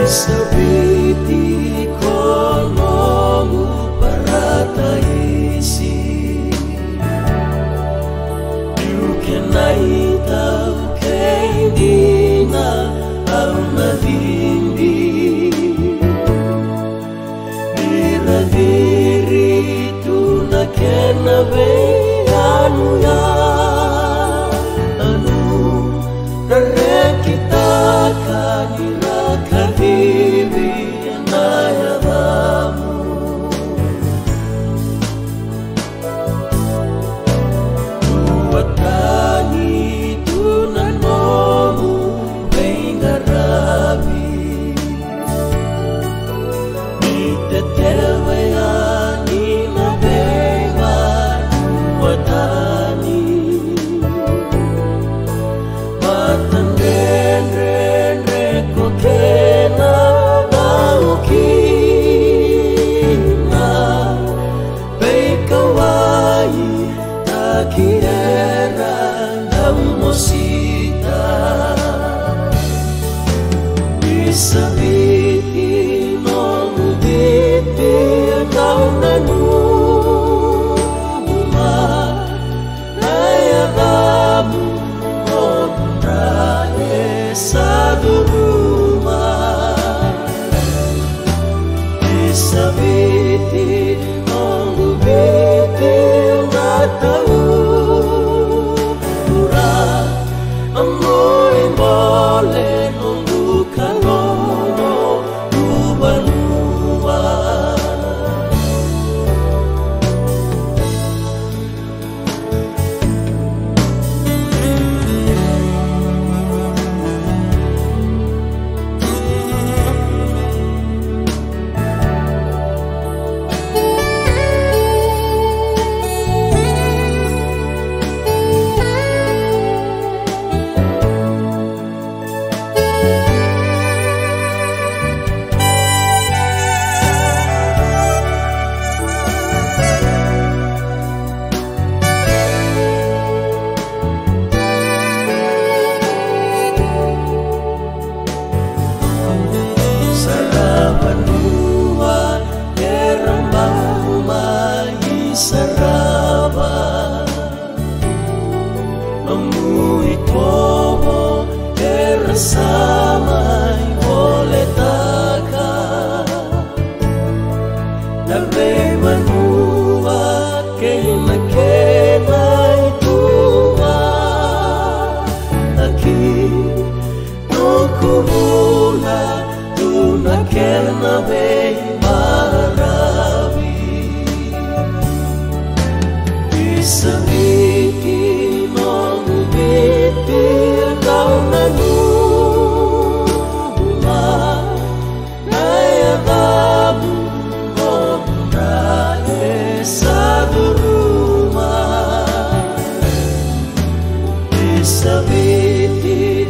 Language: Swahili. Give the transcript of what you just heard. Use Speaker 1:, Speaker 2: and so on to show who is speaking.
Speaker 1: Sabiti konomu parataisi Yukenaita ukeindina au nadimbi Miradiri tunakena anu ya anu kita kanira kadiri nayadamu Tuatani tunanomu beingarabi Nitetelwayani nabeba tuatani Kirera namosita Isabiti nonguditi kaunanu Uma nayagamu Ondrae saduruma Isabiti nonguditi natau Samay boletaka Nagre manua kay makenay tuwa Aki nukumula tunakel na bay marabi Isabiti nongubiti kaunanu Sabiti